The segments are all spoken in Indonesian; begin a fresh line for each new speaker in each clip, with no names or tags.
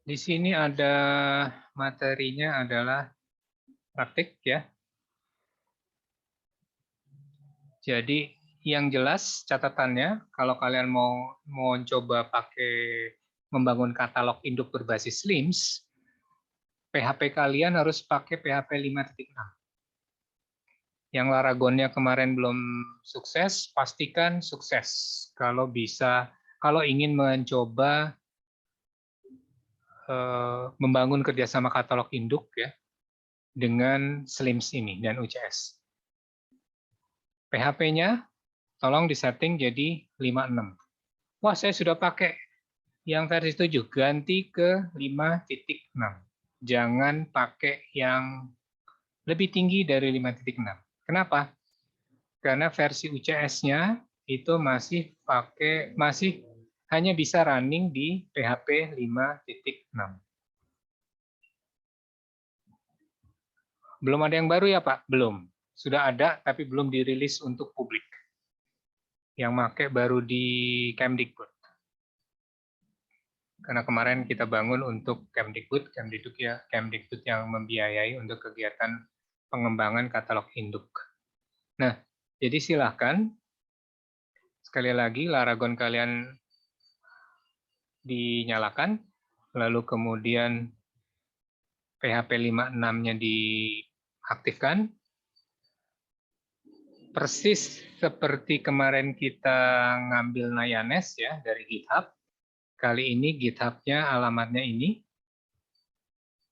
Di sini ada materinya adalah praktik ya. Jadi yang jelas catatannya, kalau kalian mau coba pakai membangun katalog induk berbasis LIMS, PHP kalian harus pakai PHP 5.6. Yang Laragonnya kemarin belum sukses, pastikan sukses. Kalau bisa, kalau ingin mencoba membangun kerjasama katalog induk ya dengan SLIMS ini dan UCS. PHP-nya tolong disetting jadi 5.6. Wah, saya sudah pakai yang versi 7, ganti ke 5.6. Jangan pakai yang lebih tinggi dari 5.6. Kenapa? Karena versi UCS-nya itu masih hanya bisa running di PHP 5.6. Belum ada yang baru ya, Pak? Belum. Sudah ada, tapi belum dirilis untuk publik. Yang pakai baru di Kemdikbud. Karena kemarin kita bangun untuk Kemdikbud yang membiayai untuk kegiatan pengembangan katalog induk. Nah, jadi silahkan, sekali lagi Laragon kalian dinyalakan, lalu kemudian PHP 5.6-nya diaktifkan. Persis seperti kemarin kita ngambil Nayanes ya dari GitHub. Kali ini GitHub-nya alamatnya ini.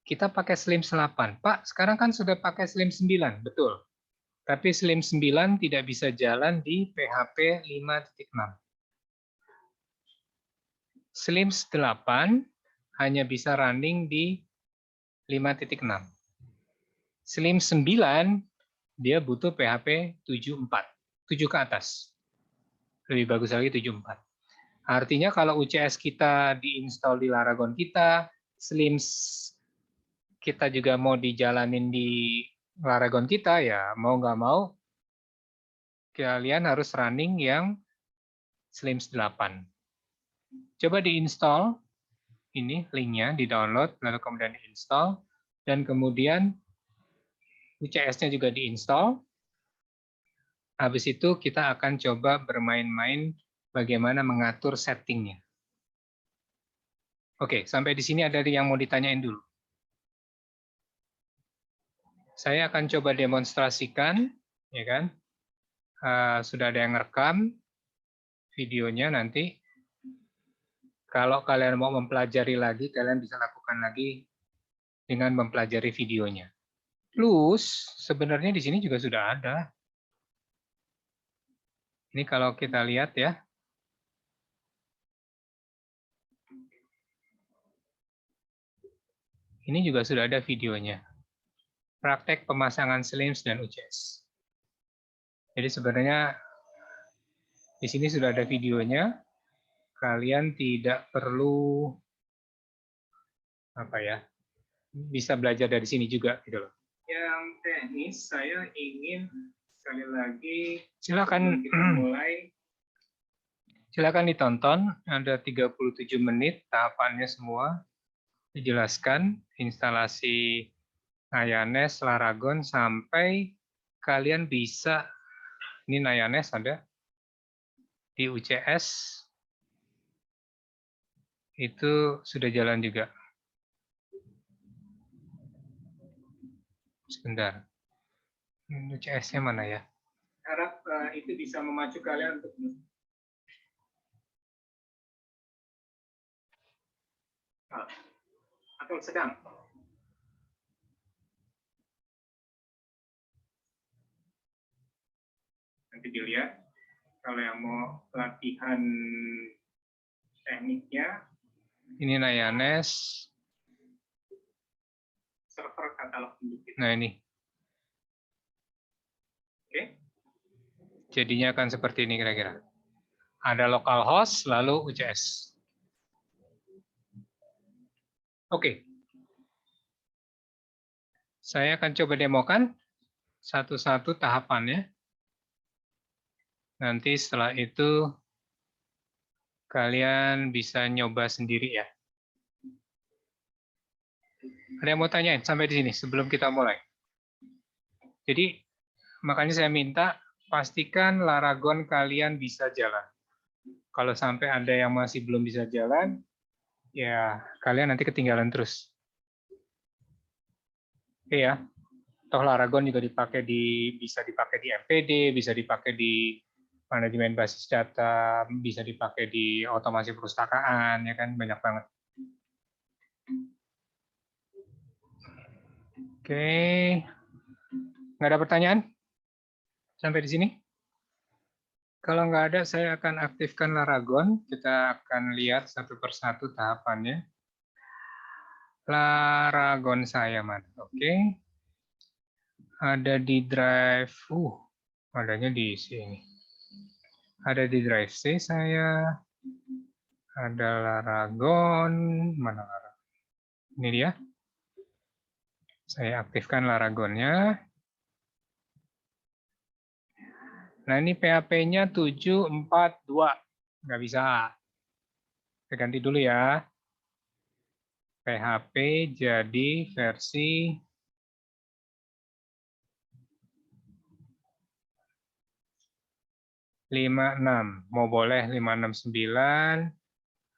Kita pakai SLIMS 8. Pak, sekarang kan sudah pakai SLIMS 9, betul. Tapi SLIMS 9 tidak bisa jalan di PHP 5.6. SLIMS 8 hanya bisa running di 5.6. SLIMS 9 dia butuh PHP 7.4, 7 ke atas. Lebih bagus lagi 7.4. Artinya kalau UCS kita diinstal di Laragon kita, SLIMS kita juga mau dijalanin di Laragon kita, ya mau nggak mau, kalian harus running yang SLIMS 8. Coba diinstal, ini linknya, di-download, lalu kemudian diinstal, dan kemudian UCS-nya juga diinstal. Habis itu kita akan coba bermain-main bagaimana mengatur settingnya. Oke, sampai di sini ada yang mau ditanyain dulu. Saya akan coba demonstrasikan, ya kan? Sudah ada yang rekam videonya nanti. Kalau kalian mau mempelajari lagi, kalian bisa lakukan lagi dengan mempelajari videonya. Plus, sebenarnya di sini juga sudah ada. Ini kalau kita lihat ya. Ini juga sudah ada videonya. Praktek pemasangan SLIMS dan UCS. Jadi sebenarnya di sini sudah ada videonya. Kalian tidak perlu bisa belajar dari sini juga gitu loh. Yang teknis saya ingin sekali lagi silakan mulai. Silakan ditonton, ada 37 menit tahapannya semua dijelaskan, instalasi Nayanes, Laragon, sampai kalian bisa, ini Nayanes ada, di UCS, itu sudah jalan juga. Sebentar, UCS-nya mana ya? Harap itu bisa memacu kalian untuk atau sedang. Nanti dilihat, kalau yang mau pelatihan tekniknya, ini Nayanes, server katalog induk. Nah ini. Oke. Jadinya akan seperti ini kira-kira. Ada localhost, lalu UCS. Oke. Saya akan coba demokan satu-satu tahapannya. Nanti setelah itu Kalian bisa nyoba sendiri ya. Ada yang mau tanyain sampai di sini sebelum kita mulai? Jadi makanya saya minta pastikan Laragon kalian bisa jalan. Kalau sampai ada yang masih belum bisa jalan, ya kalian nanti ketinggalan terus. Oke ya. Toh Laragon juga bisa dipakai di MPD, bisa dipakai di manajemen basis data, bisa dipakai di otomasi perpustakaan, ya kan banyak banget. Oke, nggak ada pertanyaan sampai di sini? Kalau nggak ada, saya akan aktifkan Laragon. Kita akan lihat satu persatu tahapannya. Laragon saya mana? Oke. Ada di drive. Adanya di sini. Ada di drive C saya. Ada Laragon. Mana Laragon? Ini dia. Saya aktifkan Laragonnya. Nah, ini PHP-nya 742. Nggak bisa. Saya ganti dulu ya. PHP jadi versi 56. Mau boleh 569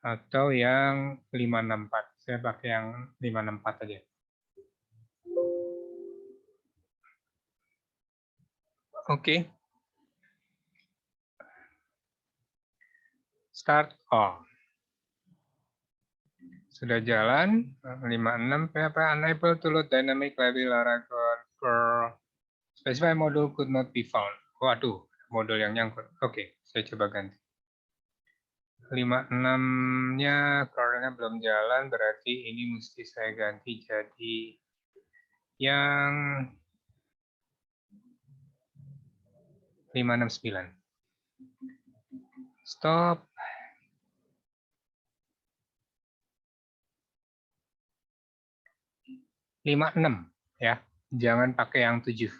atau yang 564. Saya pakai yang 564 aja. Oke. Start all. Sudah jalan. 56 PHP unable to load dynamic library Laragon for specify module could not be found. Waduh, modul yang nyangkut. Oke, saya coba ganti. 56-nya kernelnya belum jalan, berarti ini mesti saya ganti jadi yang 569. Stop. Lima enam ya, jangan pakai yang 7.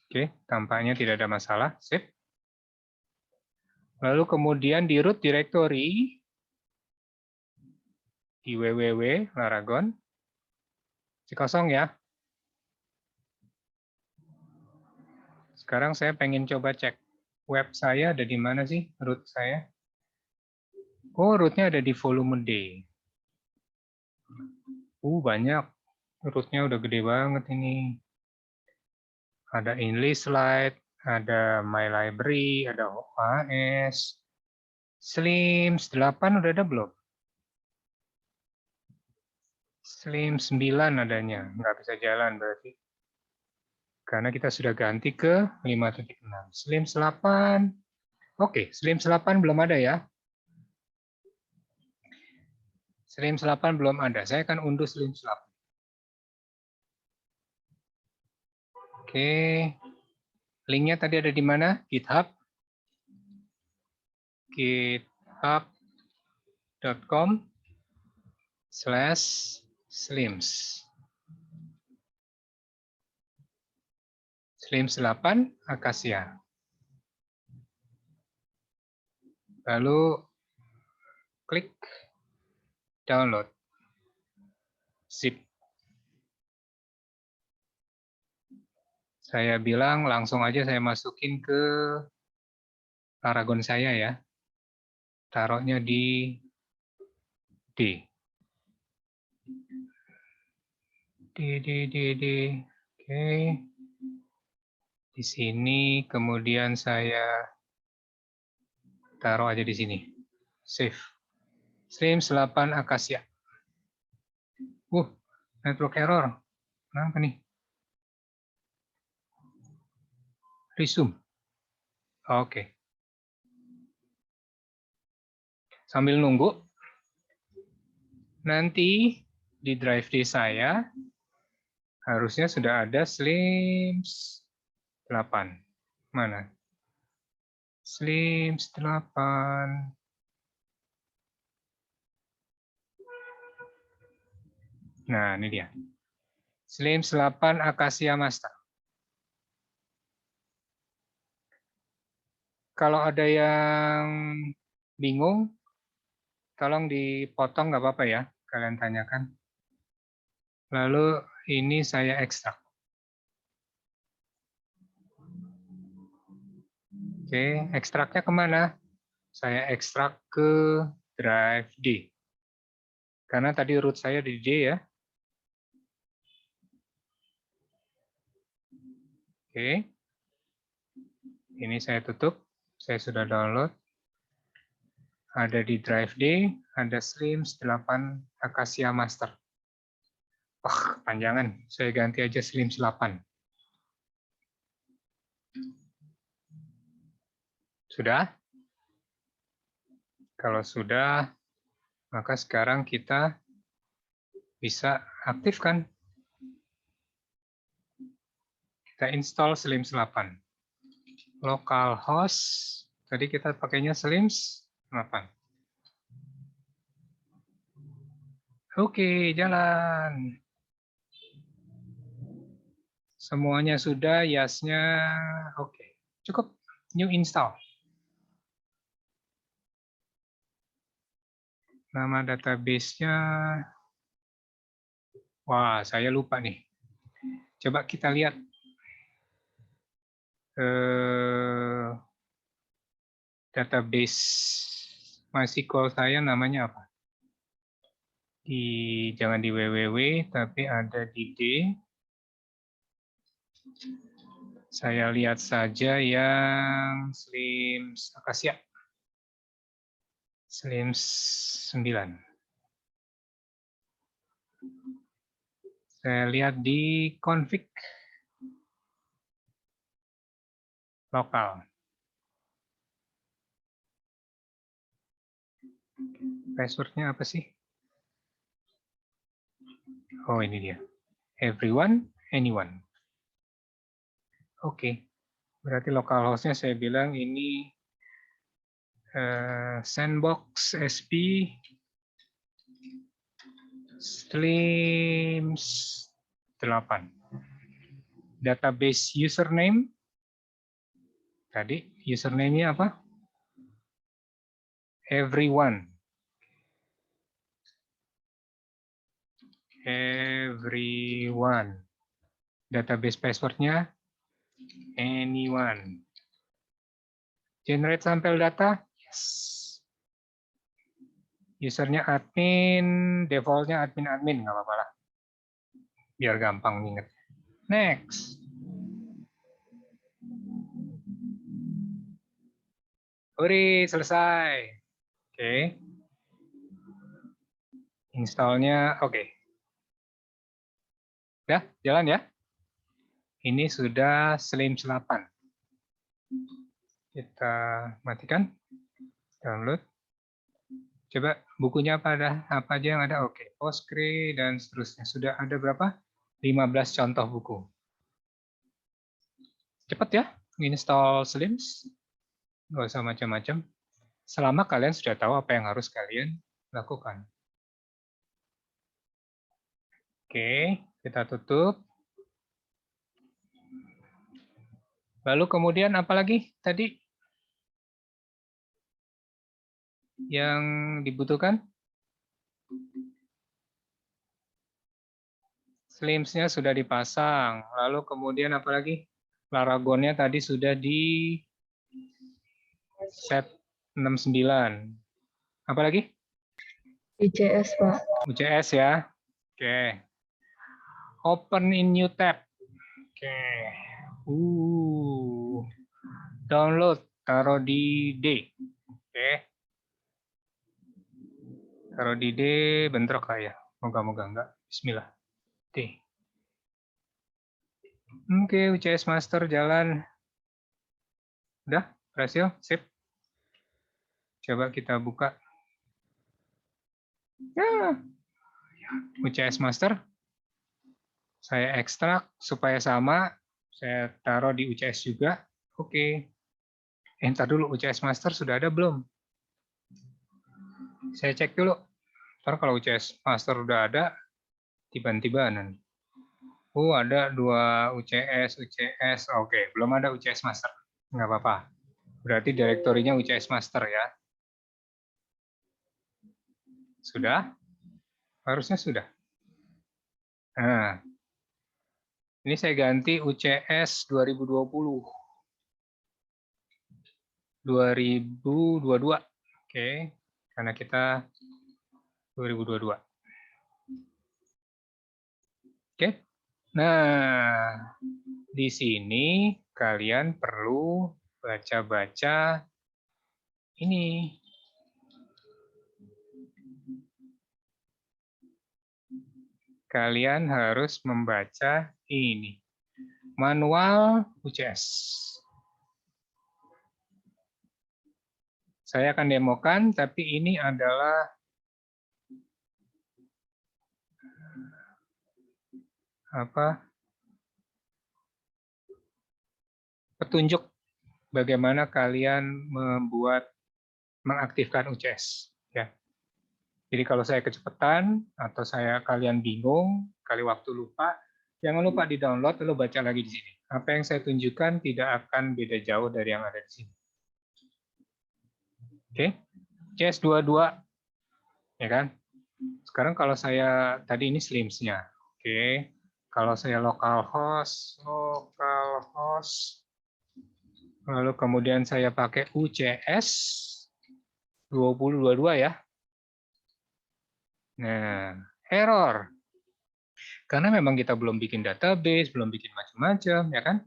Oke, tampaknya tidak ada masalah. Sip. Lalu kemudian di root directory di www Laragon kosong ya. Sekarang saya pengen coba cek web saya ada di mana sih root saya. Oh, rootnya ada di volume D. Banyak. Rootnya udah gede banget ini. Ada English Slide, ada My Library, ada OAS, Slims 8 udah ada belum? Slim 9 adanya, nggak bisa jalan berarti. Karena kita sudah ganti ke 5.6. Slim 8, oke, Slim 8 belum ada ya. Slim 8 belum ada, saya akan unduh Slim 8. Oke, linknya tadi ada di mana? GitHub. github.com/slims. Slims 8 Acacia. Lalu klik download. Zip. Saya bilang langsung aja saya masukin ke Laragon saya ya. Taruhnya di D. D. Oke. Di sini kemudian saya taruh aja di sini. Save. Slims 8 Acacia. Network error. Kenapa nih? Resume. Oke. Sambil nunggu, nanti di drive D saya harusnya sudah ada Slims 8. Mana? Slims 8. Nah, ini dia. Slims 8 Acacia Master. Kalau ada yang bingung, tolong dipotong, nggak apa-apa ya, kalian tanyakan. Lalu ini saya ekstrak. Oke, ekstraknya kemana? Saya ekstrak ke drive D. Karena tadi root saya di D ya. Oke. Ini saya tutup. Saya sudah download. Ada di drive D, ada Slims 8 Acacia Master. Wah, panjangan. Saya ganti aja Slims 8. Sudah? Kalau sudah, maka sekarang kita bisa aktifkan. Kita install Slims 8. Localhost, tadi kita pakainya Slims 8. Oke, jalan. Semuanya sudah, yes-nya oke. Cukup, new install. Nama database-nya, wah saya lupa nih. Coba kita lihat. Database MySQL saya namanya apa? Jangan di www, tapi ada di D. Saya lihat saja yang Slims Acacia. Slims 9. Saya lihat di config lokal. Password-nya apa sih? Oh, ini dia. Everyone, anyone. Oke. Berarti localhost-nya saya bilang ini sandbox SP Slims 8. Database username. Tadi username-nya apa? Everyone. Everyone. Database password-nya anyone. Generate sampel data? Yes. Usernya admin, default-nya admin, nggak apa-apa lah. Biar gampang inget. Next. Uri, selesai. Oke. Install-nya oke. Udah, jalan ya? Ini sudah Slims 8. Kita matikan. Download. Coba bukunya apa aja yang ada? Oke, Postgre dan seterusnya. Sudah ada berapa? 15 contoh buku. Cepat ya, install Slims. Nggak usah macam-macam. Selama kalian sudah tahu apa yang harus kalian lakukan. Oke, kita tutup. Lalu kemudian apa lagi tadi yang dibutuhkan? Slims-nya sudah dipasang. Lalu kemudian apa lagi? Laragonnya tadi sudah di set 69. Apa lagi?
UCS, Pak.
UCS ya. Oke. Open in new tab. Oke. Download, taruh di D. Oke. Taruh di D, bentrok kayak. Moga-moga enggak. Bismillah. D. Oke, UCS Master jalan. Udah, berhasil? Sip. Coba kita buka. Ya. UCS Master. Saya ekstrak supaya sama. Saya taruh di UCS juga. Oke. Ntar dulu, UCS Master sudah ada belum? Saya cek dulu. Ntar kalau UCS Master udah ada, tiba-tiba nanti. Ada 2 UCS. Oke, belum ada UCS Master. Nggak apa-apa. Berarti direktorinya UCS Master ya. Sudah? Harusnya sudah. Nah, ini saya ganti UCS 2020. 2022. Oke, karena kita 2022. Oke. Nah, di sini kalian perlu baca-baca ini. Kalian harus membaca ini. Manual UCS. Saya akan demokan, tapi ini adalah petunjuk bagaimana kalian mengaktifkan UCS. Ya. Jadi kalau saya kecepatan atau kalian bingung, kali waktu lupa, jangan lupa di-download lalu baca lagi di sini. Apa yang saya tunjukkan tidak akan beda jauh dari yang ada di sini. Oke, CS22, ya kan? Sekarang kalau saya tadi ini Slims-nya. Oke, kalau saya localhost, lalu kemudian saya pakai UCS 2022 ya. Nah, error. Karena memang kita belum bikin database, belum bikin macam-macam, ya kan?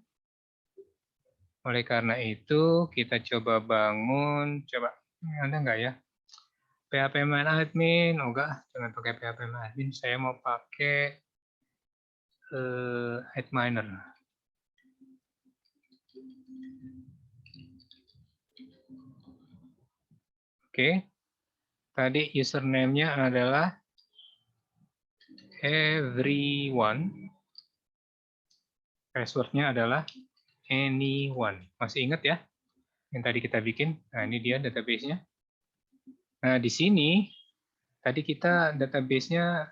Oleh karena itu, kita coba bangun, ada nggak ya? PHP admin, oh enggak, jangan pakai PHP admin, saya mau pakai adminer. Oke, tadi username-nya adalah everyone, password-nya adalah anyone. Masih ingat ya? Yang tadi kita bikin. Nah, ini dia database-nya. Nah, di sini tadi kita database-nya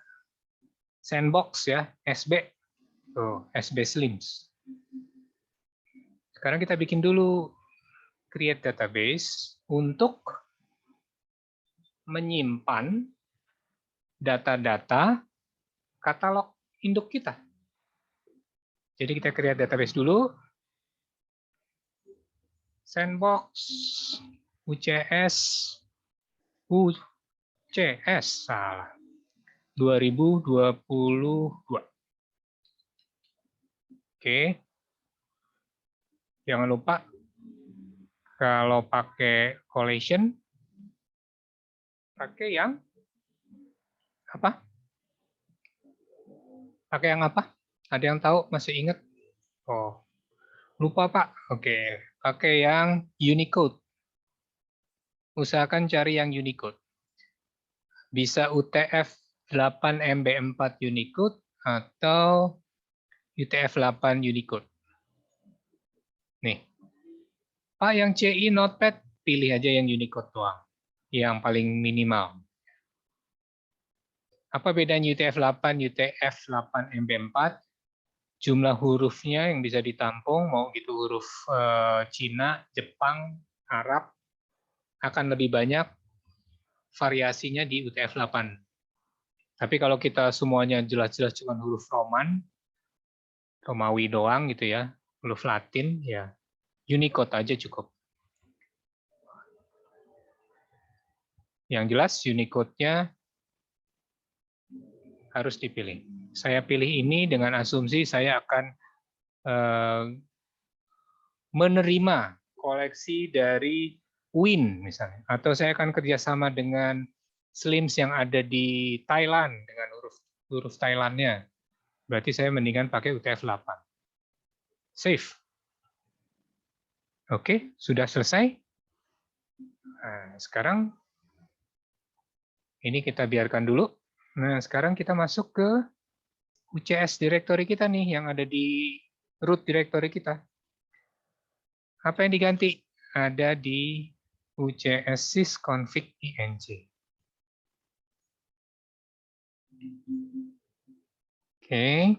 sandbox ya, SB. Tuh, SB Slims. Sekarang kita bikin dulu create database untuk menyimpan data-data katalog induk kita. Jadi kita create database dulu. Sandbox UCS salah. 2022. Oke. Jangan lupa kalau pakai collation pakai yang apa? Pakai yang apa? Ada yang tahu? Masih ingat? Oh, lupa Pak. Oke, pakai yang Unicode. Usahakan cari yang Unicode. Bisa UTF-8 MB4 Unicode atau UTF-8 Unicode. Nih, Pak yang CI Notepad, pilih aja yang Unicode doang. Yang paling minimal. Apa bedanya UTF-8, UTF-8 MB4? Jumlah hurufnya yang bisa ditampung, mau gitu huruf Cina, Jepang, Arab, akan lebih banyak variasinya di UTF-8. Tapi kalau kita semuanya jelas-jelas cuma huruf Roman, Romawi doang gitu ya, huruf Latin, ya Unicode aja cukup. Yang jelas Unicode-nya harus dipilih. Saya pilih ini dengan asumsi saya akan menerima koleksi dari Win misalnya, atau saya akan kerjasama dengan Slims yang ada di Thailand dengan huruf Thailandnya. Berarti saya mendingan pakai UTF-8. Save. Oke, sudah selesai. Nah, sekarang ini kita biarkan dulu. Nah, sekarang kita masuk ke UCS directory kita nih yang ada di root directory kita. Apa yang diganti? Ada di UCS sysconfig ing. Oke.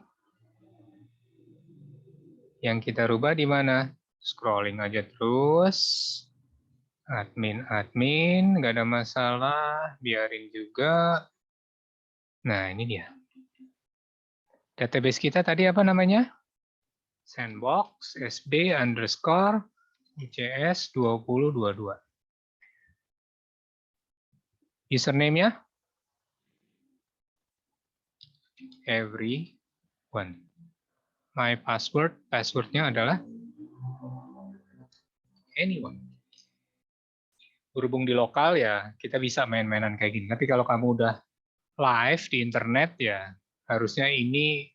Yang kita rubah di mana? Scrolling aja terus. Admin, nggak ada masalah, biarin juga. Nah, ini dia. Database kita tadi apa namanya? Sandbox SB underscore UCS 2022. Username-nya? Everyone. My password-nya adalah anyone. Berhubung di lokal ya, kita bisa main-mainan kayak gini. Tapi kalau kamu udah live di internet ya, harusnya ini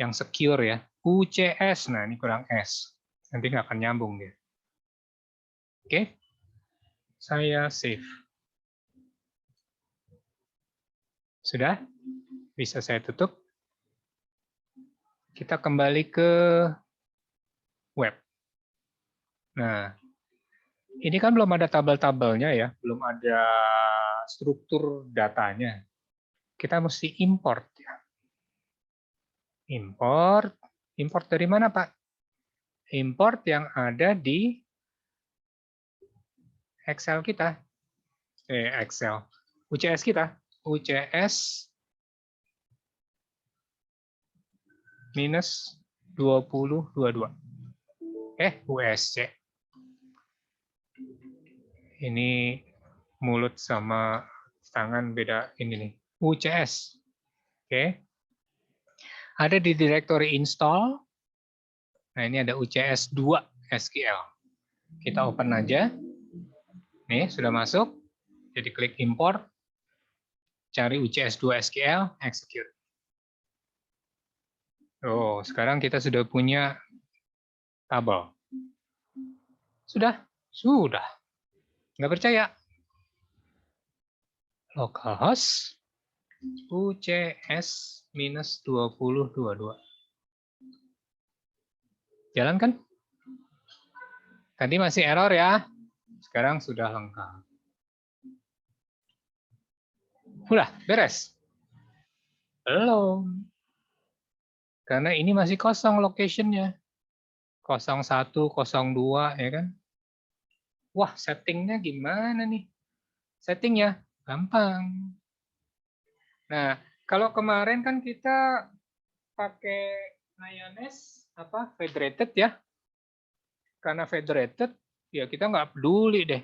yang secure ya. UCS, nah ini kurang S. Nanti nggak akan nyambung dia. Oke, saya save. Sudah? Bisa saya tutup. Kita kembali ke web. Nah, ini kan belum ada tabel-tabelnya ya, belum ada struktur datanya. Kita mesti import ya. Import dari mana Pak? Import yang ada di Excel kita. Excel. UCS kita. UCS minus 2022. USC. Ini mulut sama tangan beda ini nih. UCS. Oke. Ada di directory install. Nah, ini ada UCS 2 SQL. Kita open aja. Nih, sudah masuk. Jadi klik import. Cari UCS 2 SQL, execute. Oh, sekarang kita sudah punya tabel. Sudah? Sudah. Nggak percaya? Localhost UCS minus 2022. Jalan kan? Tadi masih error ya. Sekarang sudah lengkap. Udah, beres? Belum. Karena ini masih kosong location-nya. 01, 02, ya kan? Wah, settingnya gimana nih? Settingnya gampang. Nah, kalau kemarin kan kita pakai Nayanes federated ya. Karena federated, ya kita nggak peduli deh.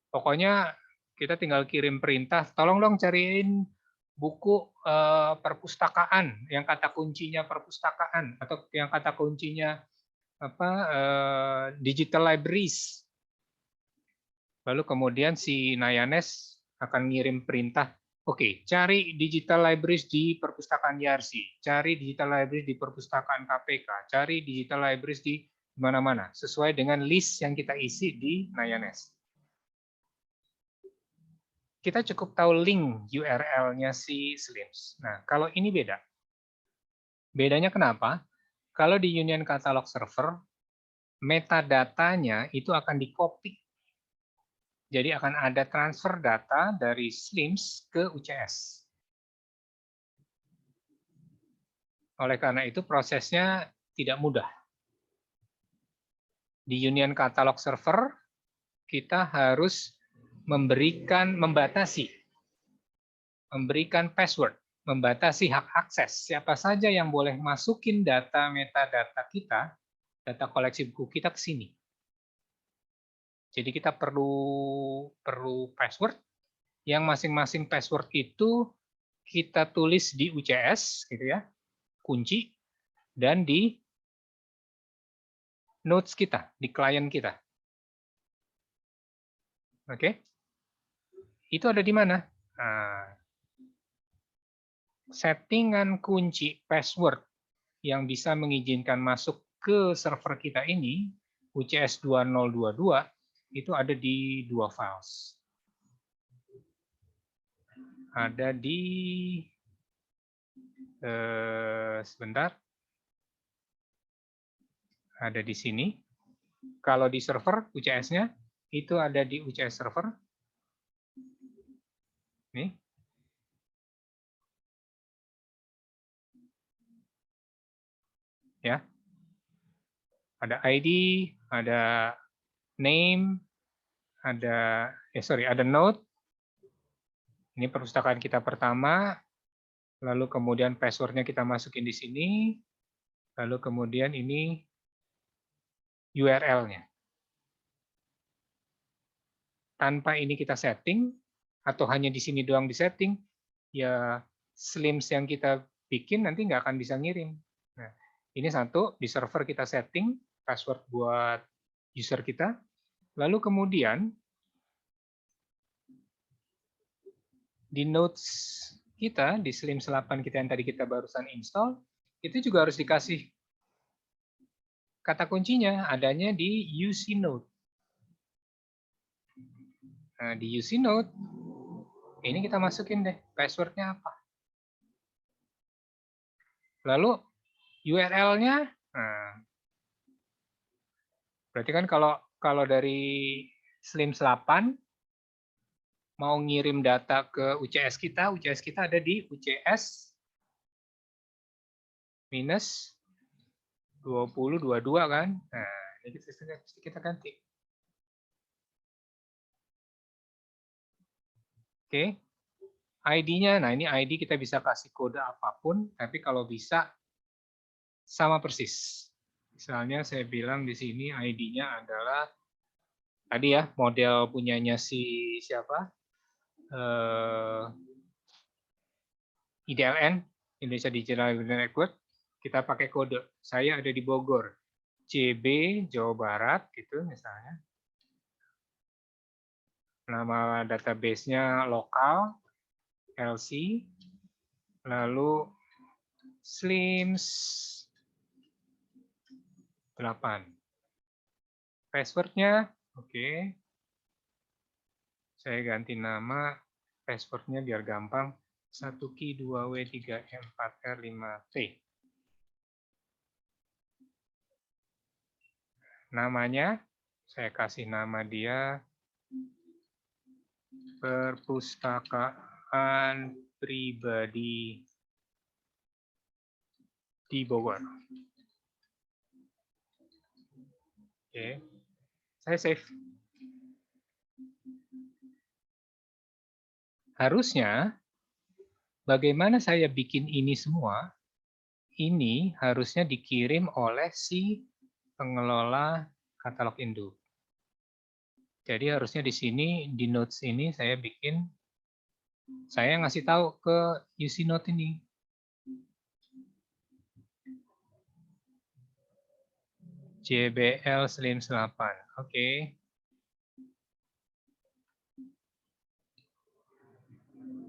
Pokoknya kita tinggal kirim perintah, tolong dong cariin buku perpustakaan yang kata kuncinya perpustakaan atau yang kata kuncinya digital libraries. Lalu kemudian si Nayanes akan ngirim perintah, oke, cari digital libraries di perpustakaan YARSI, cari digital libraries di perpustakaan KPK, cari digital libraries di mana-mana, sesuai dengan list yang kita isi di Nayanes. Kita cukup tahu link URL-nya si Slims. Nah, kalau ini beda. Bedanya kenapa? Kalau di Union Catalog Server, metadatanya itu akan di-copy. Jadi akan ada transfer data dari Slims ke UCS. Oleh karena itu prosesnya tidak mudah. Di Union Catalog Server, kita harus membatasi password, membatasi hak akses. Siapa saja yang boleh masukin data metadata kita, data koleksi buku kita ke sini. Jadi kita perlu password, yang masing-masing password itu kita tulis di UCS, gitu ya, kunci, dan di notes kita, di klien kita. Oke? Itu ada di mana? Nah, settingan kunci password yang bisa mengizinkan masuk ke server kita ini, UCS 2022, itu ada di 2 files. Ada di, sebentar, ada di sini. Kalau di server, UCS-nya, itu ada di UCS server. Nih. Ya. Ada ID, ada name, ada note. Ini perpustakaan kita pertama, lalu kemudian passwordnya kita masukin di sini, lalu kemudian ini URL-nya. Tanpa ini kita setting, atau hanya di sini doang di setting, ya Slims yang kita bikin nanti nggak akan bisa ngirim. Nah, ini satu, di server kita setting password buat user kita, lalu kemudian di notes kita, di Slims 8 kita yang tadi kita barusan install, itu juga harus dikasih kata kuncinya, adanya di UC Note. Nah, di UC Note, ini kita masukin deh, passwordnya apa. Lalu URL-nya, nah, berarti kan kalau dari Slims 8, mau ngirim data ke UCS kita ada di UCS minus 2022 kan. Nah, ini kita ganti. Oke. ID-nya, nah ini ID kita bisa kasih kode apapun, tapi kalau bisa sama persis. Misalnya saya bilang di sini ID-nya adalah tadi ya, model punyanya si siapa? IDLN, Indonesia Digital Network, kita pakai kode. Saya ada di Bogor, CB Jawa Barat gitu misalnya. Nama database-nya lokal, LC, lalu Slims 8. Password-nya, oke. Saya ganti nama, password-nya biar gampang. 1Ki 2W 3M 4R 5T. Namanya, saya kasih nama dia Perpustakaan Pribadi di Bogor. Oke, saya save. Harusnya, bagaimana saya bikin ini semua, ini harusnya dikirim oleh si pengelola katalog induk. Jadi harusnya di sini, di notes ini saya bikin, saya ngasih tahu ke UC Note ini. JBL Slims 8, oke.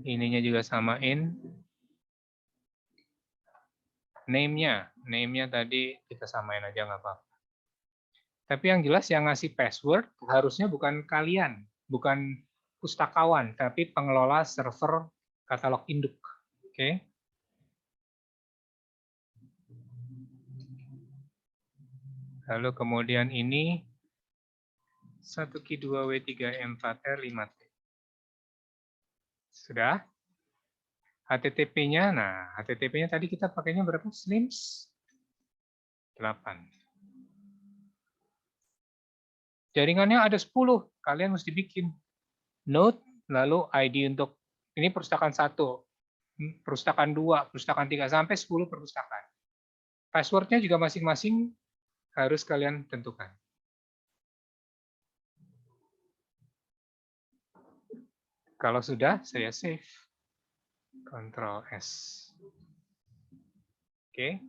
Ininya juga samain. Name-nya tadi kita samain aja nggak apa-apa. Tapi yang jelas yang ngasih password harusnya bukan kalian, bukan pustakawan, tapi pengelola server katalog induk. Oke. Lalu kemudian ini 1Ki 2W 3M4R 5T. Sudah? HTTP-nya, nah HTTP-nya tadi kita pakainya berapa? Slims 8. Jaringannya ada 10, kalian mesti bikin node, lalu ID untuk, ini perpustakaan 1, perpustakaan 2, perpustakaan 3, sampai 10 perpustakaan. Password-nya juga masing-masing harus kalian tentukan. Kalau sudah, saya save. Ctrl S. Oke.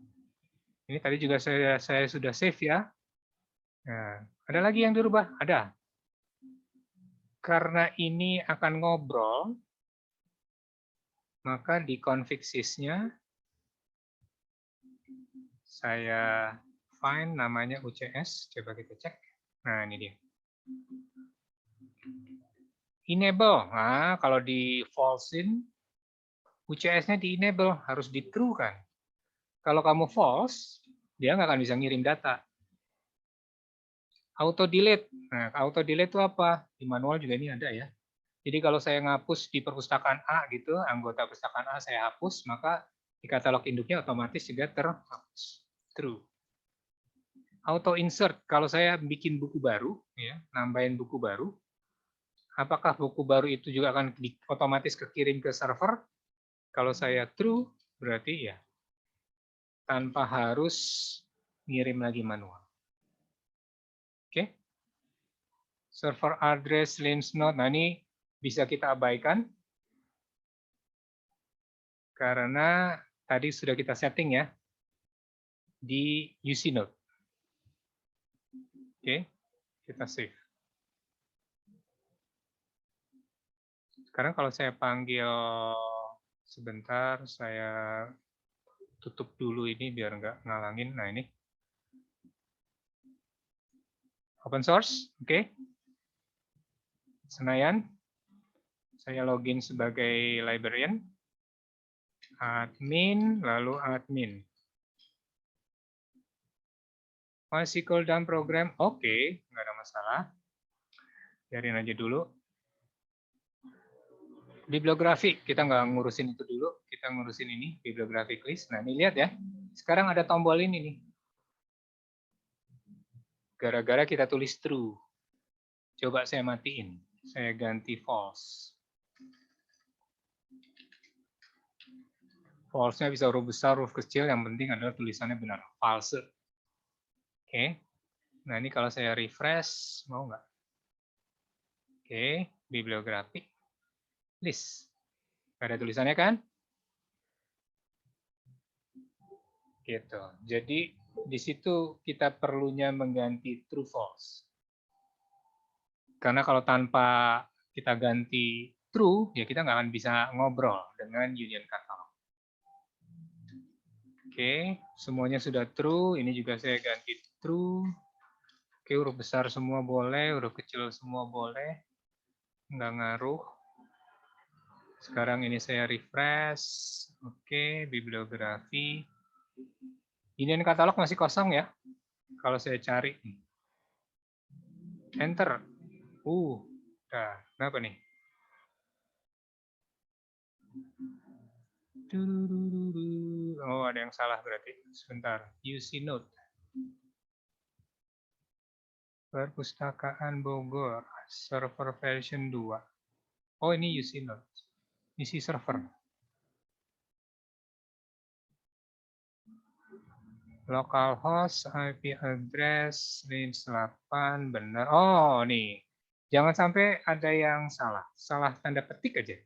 Ini tadi juga saya sudah save ya. Nah, ada lagi yang dirubah? Ada. Karena ini akan ngobrol, maka di config sys-nya saya find namanya UCS. Coba kita cek. Nah, ini dia. Enable. Nah, kalau di false-in, UCS-nya di enable, harus di true kan. Kalau kamu false, dia nggak akan bisa ngirim data. Auto delete. Nah, auto delete itu apa? Di manual juga ini ada ya. Jadi kalau saya ngapus di perpustakaan A gitu, anggota perpustakaan A saya hapus, maka di katalog induknya otomatis juga terhapus. True. Auto insert. Kalau saya bikin buku baru, ya, nambahin buku baru, Apakah buku baru itu juga akan otomatis kekirim ke server? Kalau saya true, berarti ya tanpa harus ngirim lagi manual. Oke? Server address links node. Nah, ini bisa kita abaikan karena tadi sudah kita setting ya di UC node. Oke, kita save. Sekarang kalau saya panggil sebentar, saya tutup dulu ini biar nggak ngalangin. Nah, ini open source, oke. Senayan, saya login sebagai librarian, admin, lalu admin. MySQL dump program, oke, nggak ada masalah. Biarin aja dulu. Bibliografi, kita nggak ngurusin itu dulu, kita ngurusin ini, bibliographic list. Nah, ini lihat ya, sekarang ada tombol ini nih. Gara-gara kita tulis true. Coba saya matiin, saya ganti false. False-nya bisa huruf besar, huruf kecil, yang penting adalah tulisannya benar, false. Oke, nah ini kalau saya refresh, mau nggak? Oke, bibliografi, list. Ada tulisannya kan? Gitu. Jadi di situ kita perlunya mengganti true false. Karena kalau tanpa kita ganti true, ya kita nggak akan bisa ngobrol dengan union catalog. Oke, semuanya sudah true. Ini juga saya ganti true. Oke, huruf besar semua boleh, huruf kecil semua boleh. Nggak ngaruh. Sekarang ini saya refresh. Oke, bibliografi. Union katalog masih kosong ya. Kalau saya cari. Enter. Udah. Kenapa nih? Oh, ada yang salah berarti. Sebentar. UC Note. Perpustakaan Bogor. Server version 2. Oh, ini UC Note. Isi server. Localhost, IP address, range 8, benar. Oh, nih. Jangan sampai ada yang salah. Salah tanda petik aja.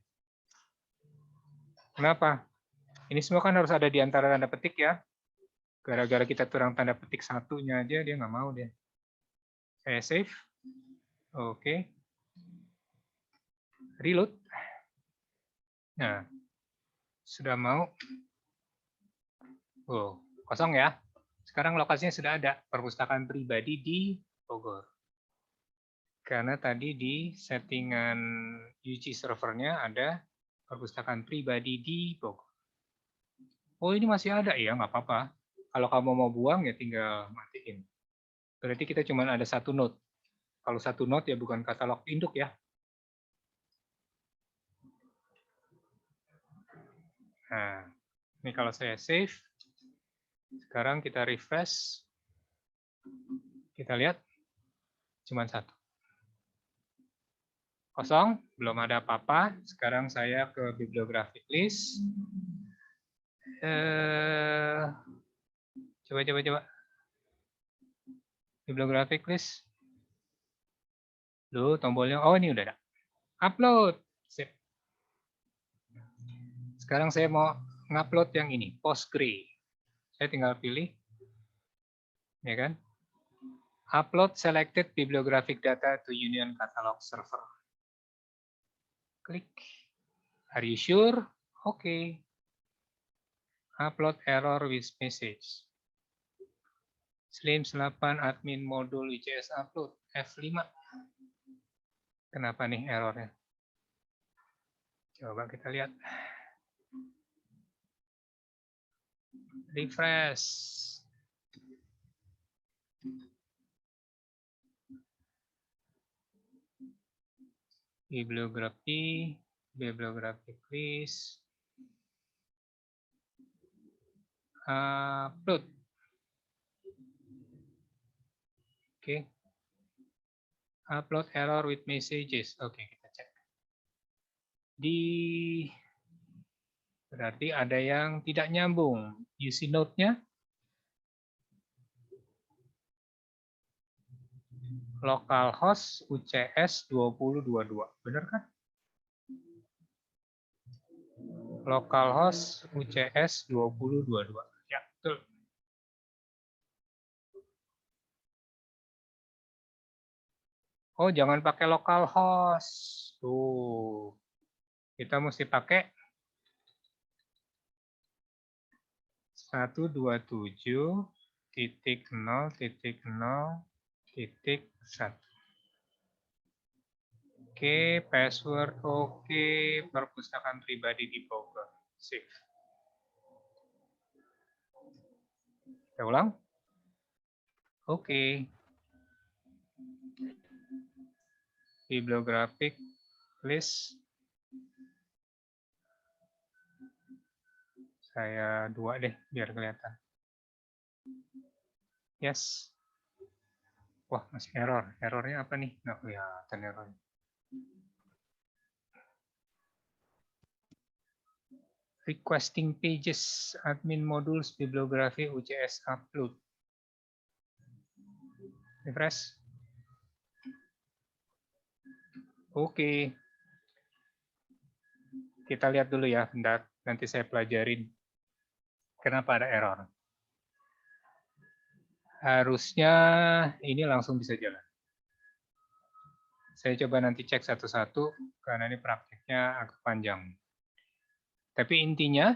Kenapa? Ini semua kan harus ada di antara tanda petik ya. Gara-gara kita kurang tanda petik satunya aja, dia nggak mau dia. Saya save. Oke. Reload. Nah, sudah mau. Oh, kosong ya. Sekarang lokasinya sudah ada. Perpustakaan pribadi di Bogor. Karena tadi di settingan UC servernya ada perpustakaan pribadi di Bogor. Oh, ini masih ada ya, nggak apa-apa. Kalau kamu mau buang ya tinggal matiin. Berarti kita cuma ada satu node. Kalau satu node ya bukan katalog induk ya. Nah, ini kalau saya save, sekarang kita refresh, kita lihat cuma satu. Kosong, belum ada apa-apa. Sekarang saya ke bibliographic list. Coba. Bibliographic list. Loh, tombolnya. Oh, ini udah ada. Upload. Sip. Sekarang saya mau ngupload yang ini, Postgre. Saya tinggal pilih. Ya kan? Upload selected bibliographic data to Union Catalog server. Klik. Are you sure? Oke. Upload error with message. Slims 8 admin modul WCS upload F5. Kenapa nih errornya? Coba kita lihat. Refresh. Bibliografi, bibliographic list. Upload. Oke. Upload error with messages. Oke, kita Berarti ada yang tidak nyambung. UC node-nya localhost UCS 2022. Benar kan? Localhost UCS 2022. Ya, betul. Oh, jangan pakai localhost. Tuh. Kita mesti pakai 127.0.0.1. Oke, password oke, perpustakaan pribadi di Bogor. Save. Kita ulang. Oke. Bibliographic list. Saya 2 deh, biar kelihatan. Yes. Wah, masih error. Errornya apa nih? Nggak kelihatan errornya. Requesting pages, admin modules, bibliografi, UCS upload. Refresh. Oke. Kita lihat dulu ya, bentar. Nanti saya pelajarin kenapa ada error. Harusnya ini langsung bisa jalan. Saya coba nanti cek satu-satu, karena ini praktiknya agak panjang. Tapi intinya,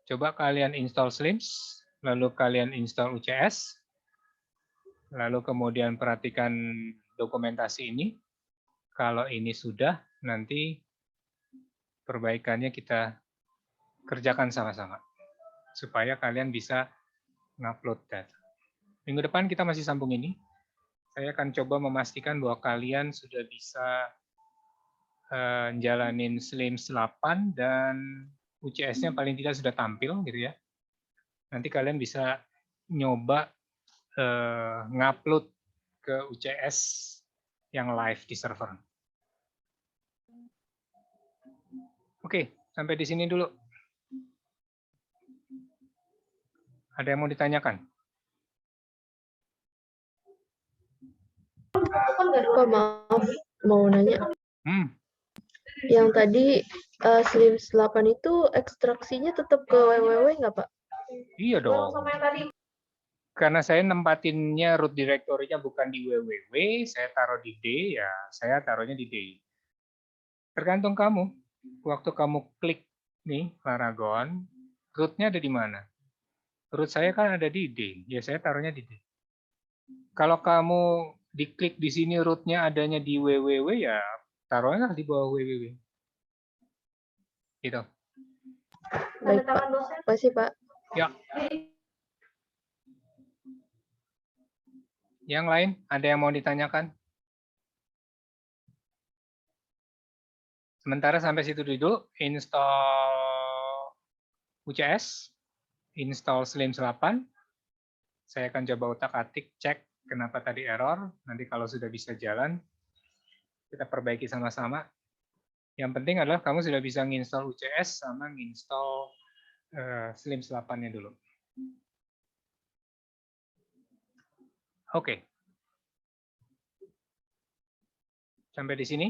coba kalian install Slims, lalu kalian install UCS, lalu kemudian perhatikan dokumentasi ini. Kalau ini sudah, nanti perbaikannya kita kerjakan sama-sama. Supaya kalian bisa ngupload data. Minggu depan kita masih sambung ini. Saya akan coba memastikan bahwa kalian sudah bisa jalanin Slims 8 dan UCS-nya paling tidak sudah tampil gitu ya. Nanti kalian bisa nyoba ngupload ke UCS yang live di server. Oke, sampai di sini dulu. Ada yang mau ditanyakan?
Pak, maaf, mau nanya. Yang tadi Slims 8 itu ekstraksinya tetap ke www nggak, Pak?
Iya dong. Karena saya nempatinnya root directory-nya bukan di www, saya taruh di D, ya saya taruhnya di D. Tergantung kamu. Waktu kamu klik nih Laragon, root-nya ada di mana? Root saya kan ada di D, ya saya taruhnya di D. Kalau kamu diklik di sini root-nya adanya di www, ya taruhnya di bawah www. Gitu.
Baik, Pak. Terima kasih, Pak.
Ya. Yang lain, ada yang mau ditanyakan? Sementara sampai situ dulu, install UCS, install Slims 8. Saya akan coba utak-atik, cek kenapa tadi error. Nanti kalau sudah bisa jalan, kita perbaiki sama-sama. Yang penting adalah kamu sudah bisa nginstall UCS sama nginstall Slims 8-nya dulu. Oke. Sampai di sini.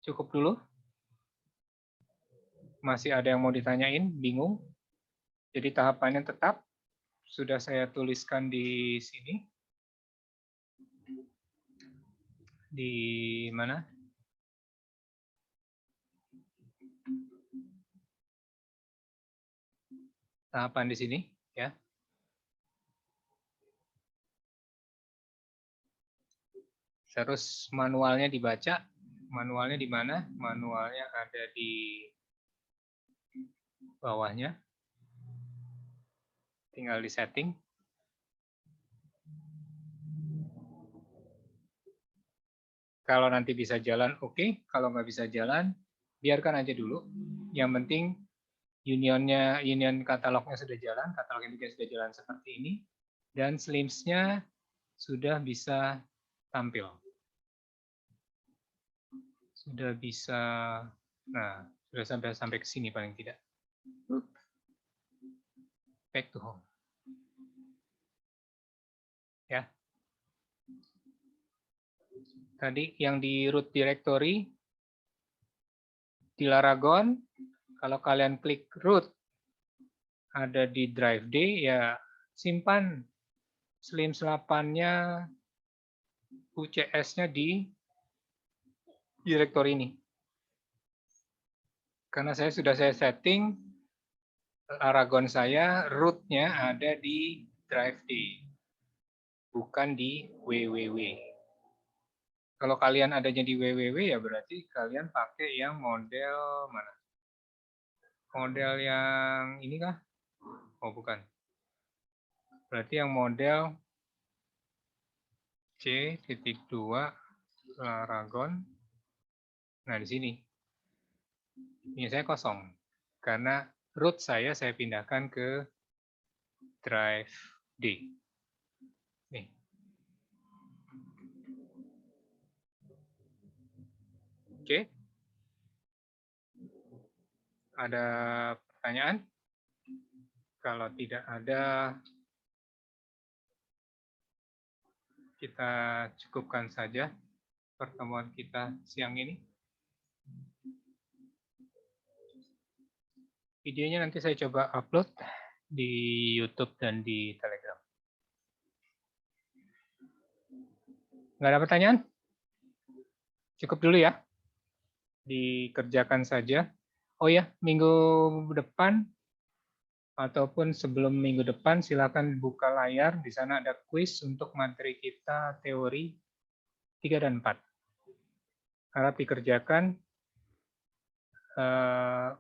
Cukup dulu. Masih ada yang mau ditanyain? Bingung? Jadi tahapannya tetap sudah saya tuliskan di sini. Di mana? Tahapan di sini, ya. Terus manualnya dibaca. Manualnya di mana? Manualnya ada di bawahnya. Tinggal di setting. Kalau nanti bisa jalan, oke. Kalau nggak bisa jalan, biarkan aja dulu. Yang penting union katalognya sudah jalan, katalog yang sudah jalan seperti ini, dan Slims-nya sudah bisa tampil. Sudah bisa, nah, sudah sampai ke sini paling tidak. Back to home. Ya. Tadi yang di root directory di Laragon, kalau kalian klik root ada di drive D, ya simpan Slims 8-nya, UCS-nya di directory ini. Karena saya setting Laragon saya, root-nya ada di drive D, bukan di www. Kalau kalian adanya di www, ya berarti kalian pakai yang model mana? Model yang ini kah? Oh, bukan. Berarti yang model C.2 Laragon. Nah, di sini. Ini saya kosong. Karena root saya pindahkan ke drive D. Nih. Oke. Ada pertanyaan? Kalau tidak ada, kita cukupkan saja pertemuan kita siang ini. Videonya nanti saya coba upload di YouTube dan di Telegram. Nggak ada pertanyaan? Cukup dulu ya. Dikerjakan saja. Oh ya, minggu depan ataupun sebelum minggu depan silakan buka layar. Di sana ada kuis untuk materi kita teori 3 dan 4. Harap dikerjakan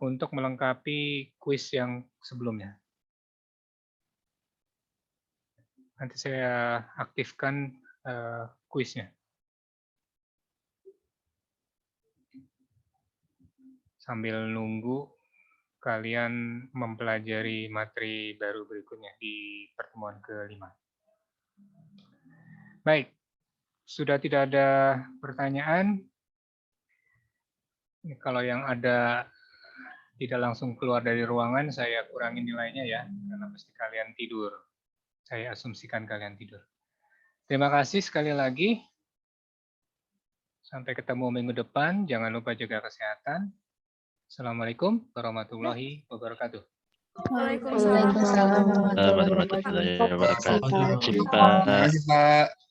untuk melengkapi kuis yang sebelumnya. Nanti saya aktifkan kuisnya. Sambil nunggu kalian mempelajari materi baru berikutnya di pertemuan ke-5. Baik, sudah tidak ada pertanyaan. Kalau yang ada tidak langsung keluar dari ruangan, saya kurangi nilainya ya, karena pasti kalian tidur. Saya asumsikan kalian tidur. Terima kasih sekali lagi. Sampai ketemu minggu depan. Jangan lupa jaga kesehatan. Assalamualaikum warahmatullahi wabarakatuh.
Waalaikumsalam warahmatullahi wabarakatuh.
Terima kasih, Pak.